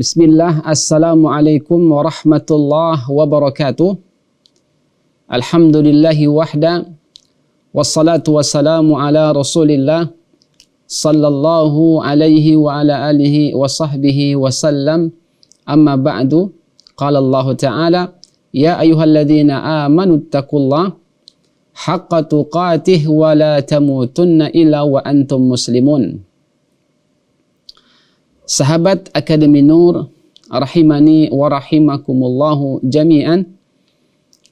Bismillah, Assalamualaikum warahmatullahi wabarakatuh. Alhamdulillahi wahda, wassalatu wassalamu ala rasulillah, sallallahu alaihi wa ala alihi wa sahbihi wasallam. Amma ba'du, qala Allah Ta'ala, ya ayyuhalladzina amanu attaqullah haqqa tuqatih wa la tamutunna illa wa antum muslimun. Sahabat Akademi Nur, rahimani wa rahimakumullahu jami'an.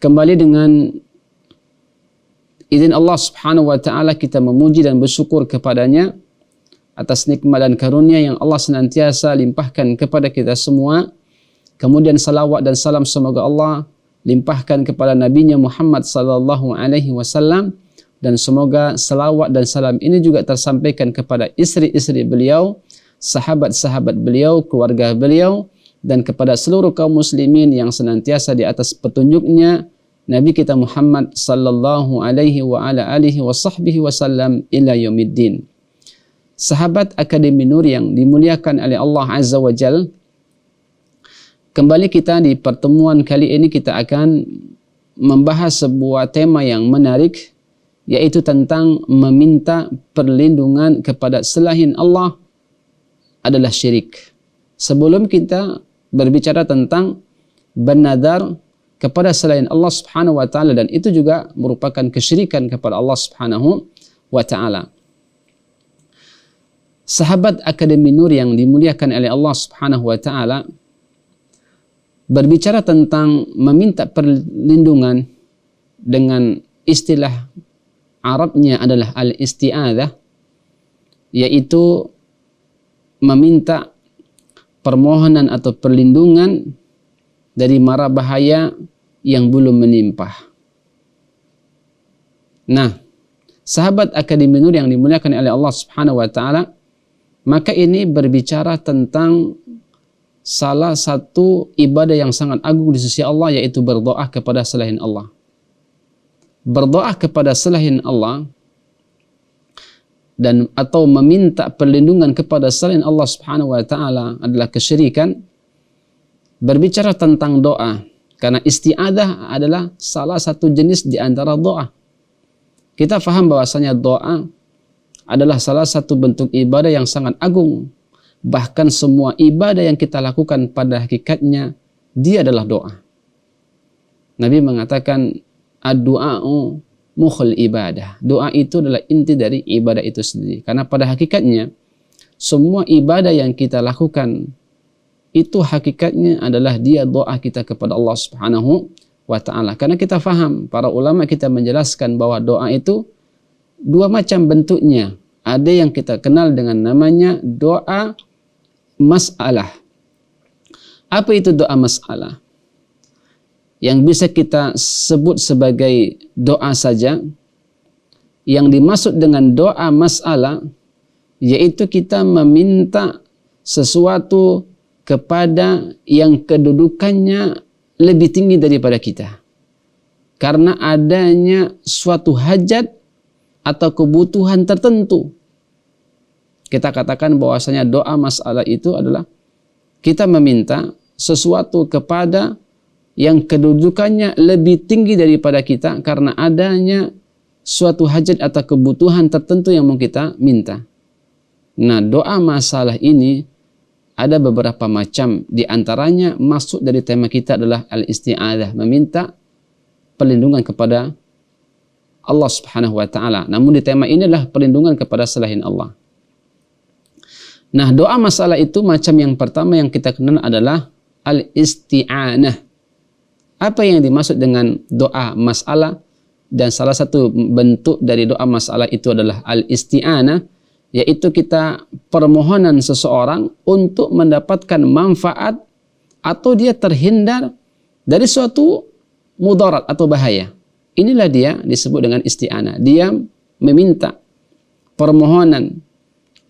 Kembali dengan izin Allah Subhanahu wa taala kita memuji dan bersyukur kepadanya atas nikmat dan karunia yang Allah senantiasa limpahkan kepada kita semua. Kemudian salawat dan salam semoga Allah limpahkan kepada nabinya Muhammad sallallahu alaihi wasallam, dan semoga salawat dan salam ini juga tersampaikan kepada istri-istri beliau, sahabat-sahabat beliau, keluarga beliau, dan kepada seluruh kaum muslimin yang senantiasa di atas petunjuknya Nabi kita Muhammad sallallahu alaihi wa ala alihi wa sahbihi wasallam ila yaumiddin. Sahabat Akademi Nur yang dimuliakan oleh Allah Azza wa Jal, kembali kita di pertemuan kali ini kita akan membahas sebuah tema yang menarik, yaitu tentang meminta perlindungan kepada selain Allah adalah syirik. Sebelum kita berbicara tentang bernadar kepada selain Allah Subhanahu wa taala, dan itu juga merupakan kesyirikan kepada Allah Subhanahu wa taala. Sahabat Akademi Nur yang dimuliakan oleh Allah Subhanahu wa taala, berbicara tentang meminta perlindungan dengan istilah Arabnya adalah al-isti'adzah, yaitu meminta permohonan atau perlindungan dari mara bahaya yang belum menimpa. Nah, sahabat Akademi Nur yang dimuliakan oleh Allah Subhanahu wa taala, maka ini berbicara tentang salah satu ibadah yang sangat agung di sisi Allah, yaitu berdoa kepada selain Allah. Berdoa kepada selain Allah dan atau meminta perlindungan kepada selain Allah Subhanahu wa taala adalah kesyirikan. Berbicara tentang doa, karena isti'adzah adalah salah satu jenis di antara doa. Kita faham bahwasanya doa adalah salah satu bentuk ibadah yang sangat agung. Bahkan semua ibadah yang kita lakukan pada hakikatnya dia adalah doa. Nabi mengatakan ad-du'a'u mukhul ibadah. Doa itu adalah inti dari ibadah itu sendiri. Karena pada hakikatnya semua ibadah yang kita lakukan itu hakikatnya adalah dia doa kita kepada Allah Subhanahu wa taala. Karena kita faham, para ulama kita menjelaskan bahwa doa itu dua macam bentuknya. Ada yang kita kenal dengan namanya doa mas'alah. Apa itu doa mas'alah? Yang bisa kita sebut sebagai doa saja. Yang dimaksud dengan doa mas'alah, yaitu kita meminta sesuatu kepada yang kedudukannya lebih tinggi daripada kita, karena adanya suatu hajat atau kebutuhan tertentu. Kita katakan bahwasanya doa mas'alah itu adalah kita meminta sesuatu kepada yang kedudukannya lebih tinggi daripada kita, karena adanya suatu hajat atau kebutuhan tertentu yang mau kita minta. Nah, doa masalah ini ada beberapa macam. Di antaranya maksud dari tema kita adalah al-isti'adzah, meminta perlindungan kepada Allah Subhanahu wa taala. Namun di tema ini adalah perlindungan kepada selain Allah. Nah, doa masalah itu macam yang pertama yang kita kenal adalah al-isti'anah. Apa yang dimaksud dengan doa masalah? Dan salah satu bentuk dari doa masalah itu adalah al-isti'anah, yaitu kita permohonan seseorang untuk mendapatkan manfaat atau dia terhindar dari suatu mudarat atau bahaya. Inilah dia disebut dengan isti'anah. Dia meminta permohonan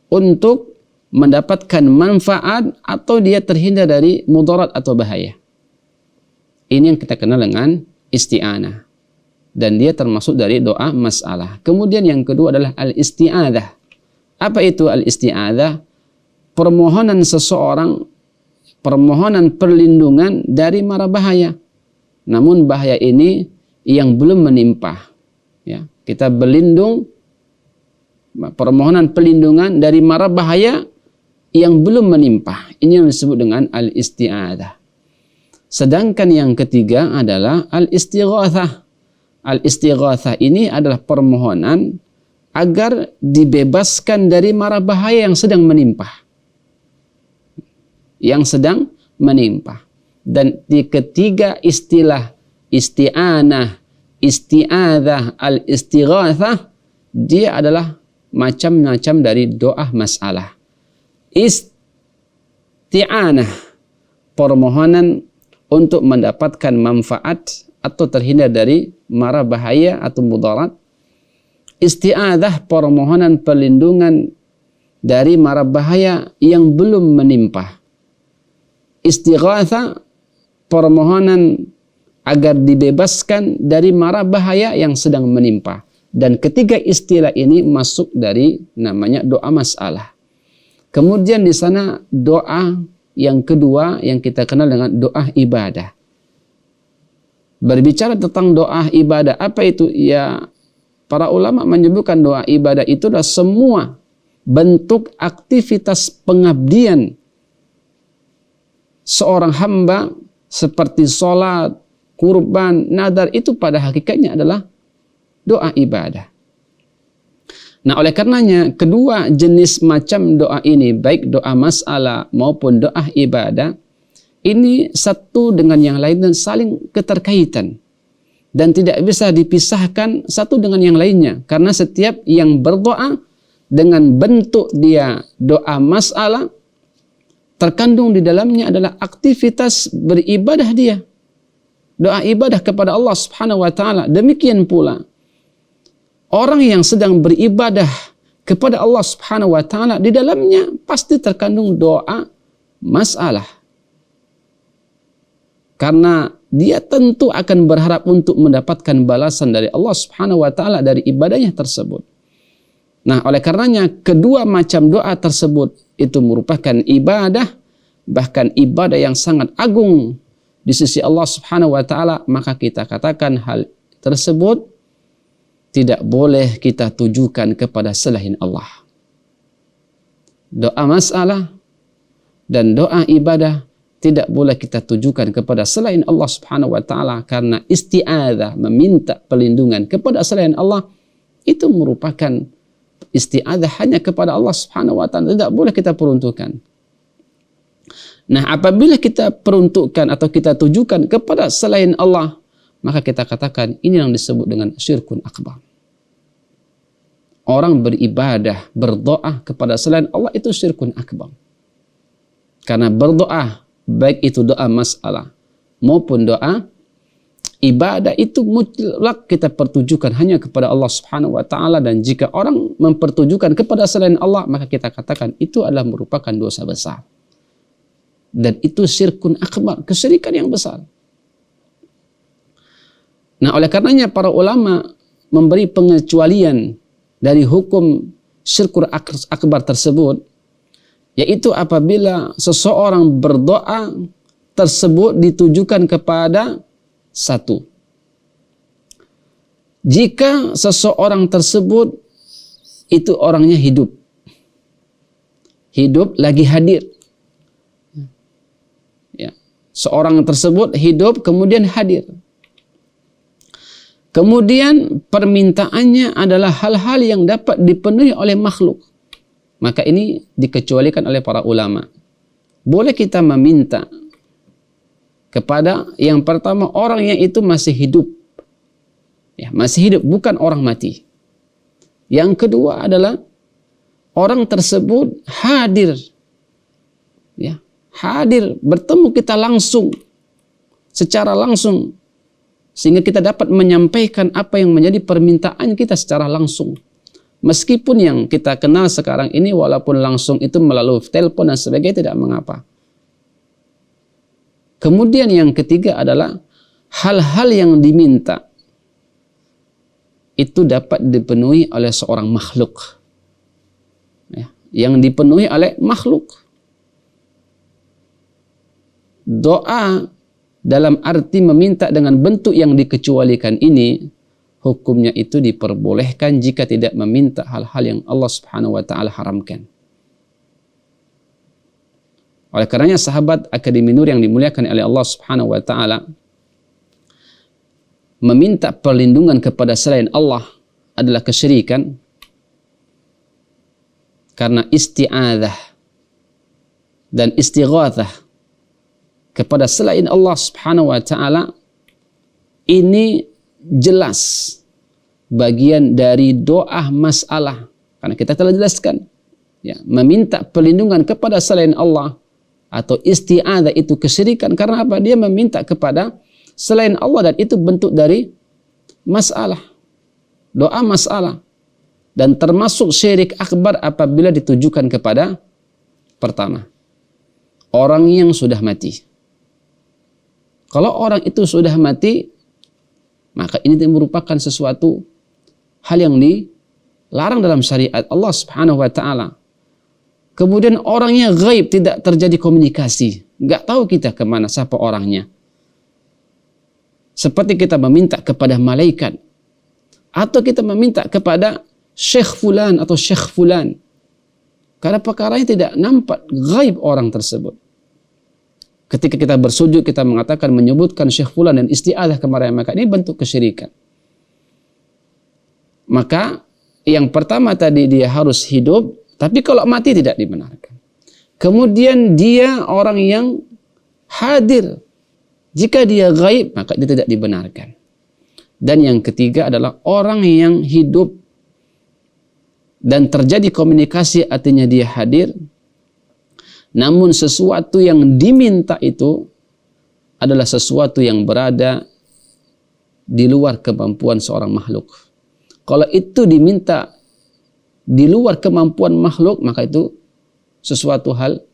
untuk mendapatkan manfaat atau dia terhindar dari mudarat atau bahaya. Ini yang kita kenal dengan isti'anah. Dan dia termasuk dari doa masalah. Kemudian yang kedua adalah al-isti'adzah. Apa itu al-isti'adzah? Permohonan seseorang permohonan perlindungan dari mara bahaya. Namun bahaya ini yang belum menimpa. Ya, kita berlindung, permohonan perlindungan dari mara bahaya yang belum menimpa. Ini yang disebut dengan al-isti'adzah. Sedangkan yang ketiga adalah al-istighatsah. Al-istighatsah ini adalah permohonan agar dibebaskan dari mara bahaya yang sedang menimpa. Yang sedang menimpa. Dan di ketiga istilah isti'anah, isti'adzah, al-istighatsah, dia adalah macam-macam dari doa masalah. Isti'anah, permohonan untuk mendapatkan manfaat atau terhindar dari mara bahaya atau mudarat. Isti'adzah, permohonan perlindungan dari mara bahaya yang belum menimpa. Istighatsah, permohonan agar dibebaskan dari mara bahaya yang sedang menimpa. Dan ketiga istilah ini masuk dari namanya doa masalah. Kemudian di sana doa yang kedua yang kita kenal dengan doa ibadah. Berbicara tentang doa ibadah, apa itu? Ya, para ulama menyebutkan doa ibadah itu adalah semua bentuk aktivitas pengabdian seorang hamba seperti sholat, kurban, nadar, itu pada hakikatnya adalah doa ibadah. Nah, oleh karenanya kedua jenis macam doa ini, baik doa masalah maupun doa ibadah, ini satu dengan yang lain dan saling keterkaitan dan tidak bisa dipisahkan satu dengan yang lainnya, karena setiap yang berdoa dengan bentuk dia doa masalah, terkandung di dalamnya adalah aktivitas beribadah dia. Doa ibadah kepada Allah Subhanahu wa taala. Demikian pula orang yang sedang beribadah kepada Allah Subhanahu wa taala, di dalamnya pasti terkandung doa masalah. Karena dia tentu akan berharap untuk mendapatkan balasan dari Allah Subhanahu wa taala dari ibadahnya tersebut. Nah, oleh karenanya kedua macam doa tersebut itu merupakan ibadah, bahkan ibadah yang sangat agung di sisi Allah Subhanahu wa taala, maka kita katakan hal tersebut tidak boleh kita tujukan kepada selain Allah. Doa masalah dan doa ibadah tidak boleh kita tujukan kepada selain Allah Subhanahu wa taala, karena isti'adzah, meminta perlindungan kepada selain Allah, itu merupakan isti'adzah hanya kepada Allah Subhanahu wa taala, tidak boleh kita peruntukkan. Nah, apabila kita peruntukkan atau kita tujukan kepada selain Allah, maka kita katakan ini yang disebut dengan syirkun akbar. Orang beribadah, berdoa kepada selain Allah itu syirkun akbar. Karena berdoa, baik itu doa masalah maupun doa ibadah, itu mutlak kita pertujukan hanya kepada Allah Subhanahu wa taala, dan jika orang mempertujukan kepada selain Allah, maka kita katakan itu adalah merupakan dosa besar. Dan itu syirkun akbar, kesyirikan yang besar. Nah, oleh karenanya para ulama memberi pengecualian dari hukum syirkun akbar tersebut, yaitu apabila seseorang berdoa tersebut ditujukan kepada satu. Jika seseorang tersebut itu orangnya hidup lagi hadir. Ya, seorang tersebut hidup kemudian hadir. Kemudian permintaannya adalah hal-hal yang dapat dipenuhi oleh makhluk. Maka ini dikecualikan oleh para ulama. Boleh kita meminta kepada yang pertama orang yang itu masih hidup. Ya, masih hidup, bukan orang mati. Yang kedua adalah orang tersebut hadir. Ya, hadir, bertemu kita langsung, secara langsung, sehingga kita dapat menyampaikan apa yang menjadi permintaan kita secara langsung. Meskipun yang kita kenal sekarang ini walaupun langsung itu melalui telepon dan sebagainya, tidak mengapa. Kemudian yang ketiga adalah hal-hal yang diminta itu dapat dipenuhi oleh seorang makhluk. Ya, yang dipenuhi oleh makhluk. doa dalam arti meminta dengan bentuk yang dikecualikan ini, hukumnya itu diperbolehkan jika tidak meminta hal-hal yang Allah Subhanahu wa taala haramkan. Oleh karenanya sahabat Akademi Nur yang dimuliakan oleh Allah Subhanahu wa taala, meminta perlindungan kepada selain Allah adalah kesyirikan, karena isti'adzah dan istighatsah kepada selain Allah Subhanahu wa taala ini jelas bagian dari doa masalah, karena kita telah jelaskan ya, meminta perlindungan kepada selain Allah atau isti'adzah itu kesyirikan karena apa? Dia meminta kepada selain Allah dan itu bentuk dari masalah, doa masalah, dan termasuk syirik akbar apabila ditujukan kepada pertama orang yang sudah mati. Kalau orang itu sudah mati, maka ini merupakan sesuatu hal yang dilarang dalam syariat Allah Subhanahu wa taala. Kemudian orangnya gaib, tidak terjadi komunikasi, nggak tahu kita kemana, siapa orangnya. Seperti kita meminta kepada malaikat, atau kita meminta kepada syekh fulan atau syekh fulan, karena perkaranya tidak nampak, gaib orang tersebut. Ketika kita bersujud, kita mengatakan, menyebutkan syekh fulan dan isti'adzah kepada mereka, ini bentuk kesyirikan. Maka yang pertama tadi dia harus hidup, tapi kalau mati tidak dibenarkan. Kemudian dia orang yang hadir. Jika dia gaib, maka dia tidak dibenarkan. Dan yang ketiga adalah orang yang hidup dan terjadi komunikasi, artinya dia hadir. Namun sesuatu yang diminta itu adalah sesuatu yang berada di luar kemampuan seorang makhluk. Kalau itu diminta di luar kemampuan makhluk, maka itu sesuatu hal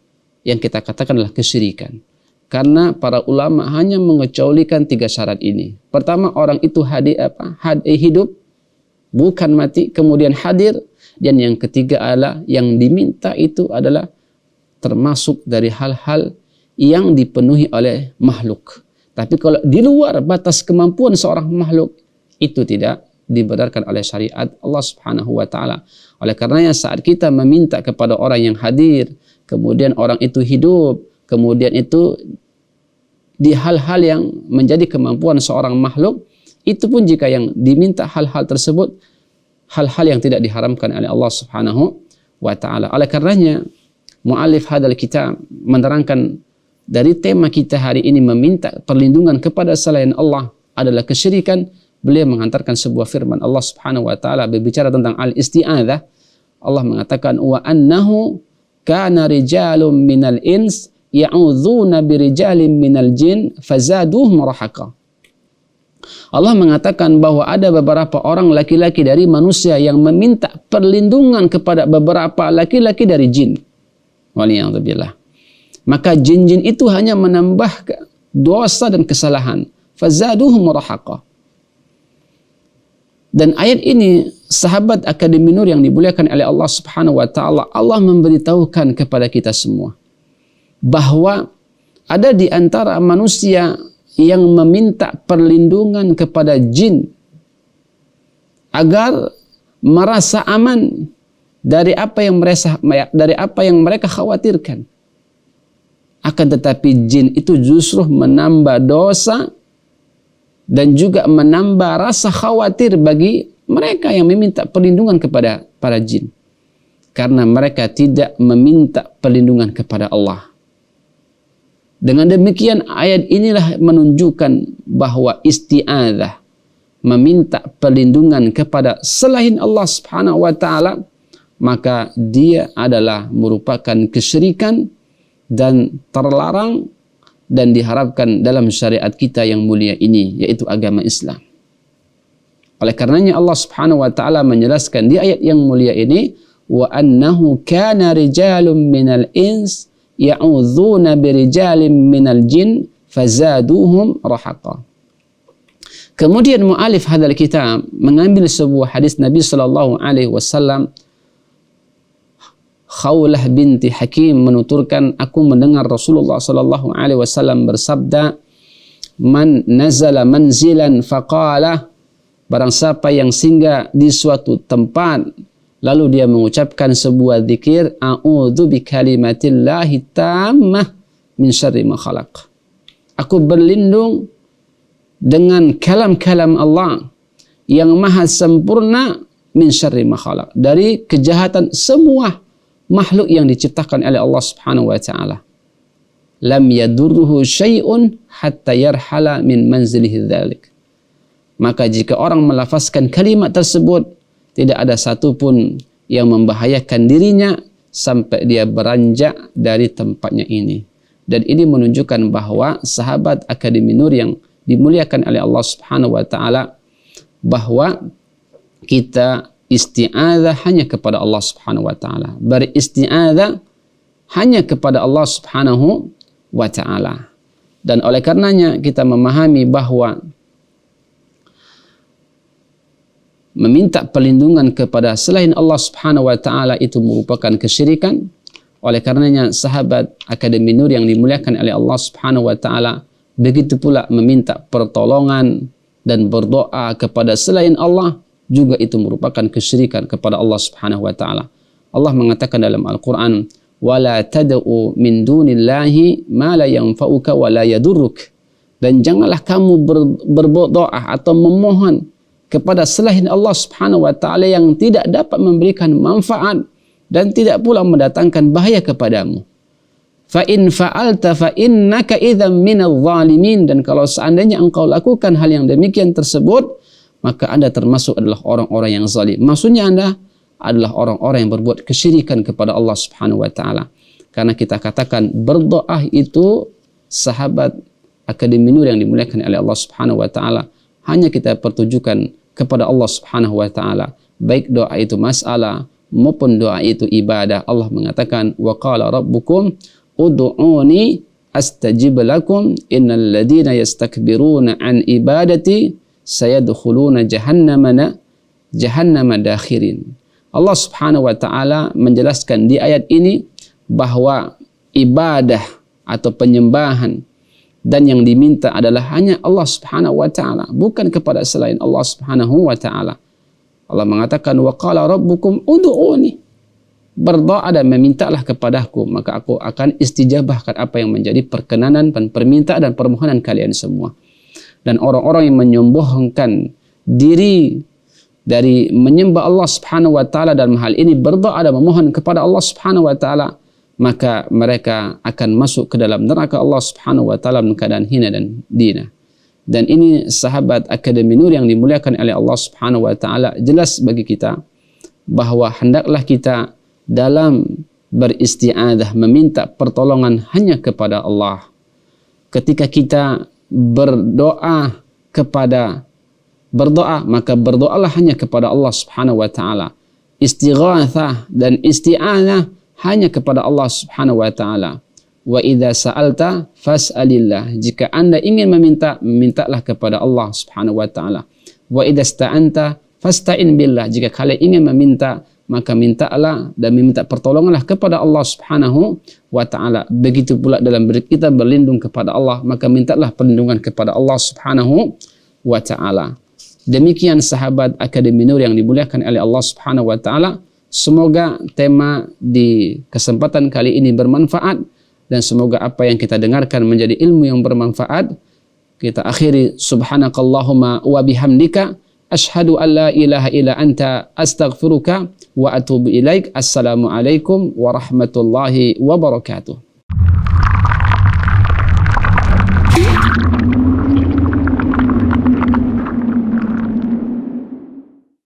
yang kita katakan adalah kesyirikan. Karena para ulama hanya mengecualikan 3 syarat ini. Pertama, orang itu hidup, bukan mati, kemudian hadir, dan yang ketiga adalah yang diminta itu adalah termasuk dari hal-hal yang dipenuhi oleh makhluk. Tapi kalau di luar batas kemampuan seorang makhluk, itu tidak dibenarkan oleh syariat Allah Subhanahu wa taala. Oleh karenanya saat kita meminta kepada orang yang hadir, kemudian orang itu hidup, kemudian itu di hal-hal yang menjadi kemampuan seorang makhluk, itu pun jika yang diminta hal-hal tersebut hal-hal yang tidak diharamkan oleh Allah Subhanahu wa taala. Oleh karenanya muallif hadzal kitab menerangkan dari tema kita hari ini, meminta perlindungan kepada selain Allah adalah kesyirikan. Beliau menghantarkan sebuah firman Allah Subhanahu wa taala berbicara tentang al-isti'adzah. Allah mengatakan, wa annahu kana rijalun minal ins ya'udzuna birijalin minal jin fazaduhum rahaqa. Allah mengatakan bahwa ada beberapa orang laki-laki dari manusia yang meminta perlindungan kepada beberapa laki-laki dari jin. Waliyadzubillah. Maka jin-jin itu hanya menambah dosa dan kesalahan. Fazaduhum rahaqa. Dan ayat ini, sahabat Akademi Nur yang dimuliakan oleh Allah Subhanahu wa taala, Allah memberitahukan kepada kita semua bahwa ada di antara manusia yang meminta perlindungan kepada jin agar merasa aman dari apa yang mereka khawatirkan. Akan tetapi jin itu justru menambah dosa dan juga menambah rasa khawatir bagi mereka yang meminta perlindungan kepada para jin. Karena mereka tidak meminta perlindungan kepada Allah. Dengan demikian ayat inilah menunjukkan bahwa isti'adzah, meminta perlindungan kepada selain Allah Subhanahu wa taala, maka dia adalah merupakan kesyirikan dan terlarang dan diharapkan dalam syariat kita yang mulia ini, yaitu agama Islam. Oleh karenanya Allah Subhanahu wa taala menjelaskan di ayat yang mulia ini, wa annahu kana rijalun minal ins ya'udzuna birijalin minal jin fazaduhum rahaqa. Kemudian mu'alif hadzal kitab mengambil sebuah hadis Nabi sallallahu alaihi wasallam Khawlah binti Hakim menuturkan, aku mendengar Rasulullah sallallahu alaihi wasallam bersabda, man nazala manzilan faqala, barang siapa yang singgah di suatu tempat lalu dia mengucapkan sebuah zikir, a'udzu bikalimatillahi tammah min syarri ma khalaq. Aku berlindung dengan kalam-kalam Allah yang maha sempurna, min syarri ma khalaq, dari kejahatan semua makhluk yang diciptakan oleh Allah Subhanahu wa taala. Lam yadurruhu syai'un hatta yarhala min manzilihi dzalik. Maka jika orang melafazkan kalimat tersebut, tidak ada satu pun yang membahayakan dirinya sampai dia beranjak dari tempatnya ini. Dan ini menunjukkan bahawa sahabat Akademi Nur yang dimuliakan oleh Allah Subhanahu wa taala, bahwa kita isti'adzah hanya kepada Allah Subhanahu wa taala. Beristi'adzah hanya kepada Allah Subhanahu wa taala. Dan oleh karenanya kita memahami bahawa meminta perlindungan kepada selain Allah Subhanahu wa taala itu merupakan kesyirikan. Oleh karenanya sahabat Akademi Nur yang dimuliakan oleh Allah Subhanahu wa taala begitu pula meminta pertolongan dan berdoa kepada selain Allah juga itu merupakan kesyirikan kepada Allah Subhanahu wa taala. Allah mengatakan dalam Al-Qur'an, wala tad'u min dunillahi ma la yanfa'uka wa la yadurruk. Dan janganlah kamu berdoa atau memohon kepada selain Allah Subhanahu wa taala yang tidak dapat memberikan manfaat dan tidak pula mendatangkan bahaya kepadamu. Fa in fa'alta fa innaka idzam minadh dhalimin. Dan kalau seandainya engkau lakukan hal yang demikian tersebut, maka anda termasuk adalah orang-orang yang zalim. Maksudnya anda adalah orang-orang yang berbuat kesyirikan kepada Allah Subhanahu wa taala. Karena kita katakan berdoa itu, sahabat Akademi Nur yang dimuliakan oleh Allah Subhanahu wa taala, hanya kita pertujukan kepada Allah Subhanahu wa taala. Baik doa itu masalah maupun doa itu ibadah. Allah mengatakan, wa qala rabbukum ud'uni astajib lakum innal ladzina yastakbiruna an ibadati sayadkhuluna jahannama dakhirin. Allah Subhanahu wa taala menjelaskan di ayat ini bahwa ibadah atau penyembahan dan yang diminta adalah hanya Allah Subhanahu wa taala, bukan kepada selain Allah Subhanahu wa taala. Allah mengatakan, wa qala rabbukum ud'uni, berdoa dan memintalah kepadaku, maka aku akan istijabahkan apa yang menjadi perkenanan dan permintaan dan permohonan kalian semua. Dan orang-orang yang menyombongkan diri dari menyembah Allah Subhanahu wa taala dalam hal ini berdoa dan memohon kepada Allah Subhanahu wa taala, maka mereka akan masuk ke dalam neraka Allah Subhanahu wa taala dalam keadaan hina dan dina. Dan ini sahabat Akademi Nur yang dimuliakan oleh Allah Subhanahu wa taala, jelas bagi kita bahawa hendaklah kita dalam beristi'adzah meminta pertolongan hanya kepada Allah. Ketika kita berdoa, maka berdoalah hanya kepada Allah Subhanahu wa taala. Istighatsah dan isti'adzah hanya kepada Allah Subhanahu wa taala. Wa idza sa'alta fas'alillah. Jika anda ingin meminta, mintalah kepada Allah Subhanahu wa taala. Wa idza sta'anta fasta'in billah. Jika kalian ingin meminta, maka mintalah dan meminta pertolonganlah kepada Allah Subhanahu wa taala. Begitu pula dalam kita berlindung kepada Allah, maka mintalah perlindungan kepada Allah Subhanahu wa taala. Demikian sahabat Akademi Nur yang dimuliakan oleh Allah Subhanahu wa taala. Semoga tema di kesempatan kali ini bermanfaat dan semoga apa yang kita dengarkan menjadi ilmu yang bermanfaat. Kita akhiri, subhanakallahumma wa bihamdika asyhadu an la ilaha illa anta astaghfiruka wa atubu ilaik. Assalamualaikum warahmatullahi wabarakatuh.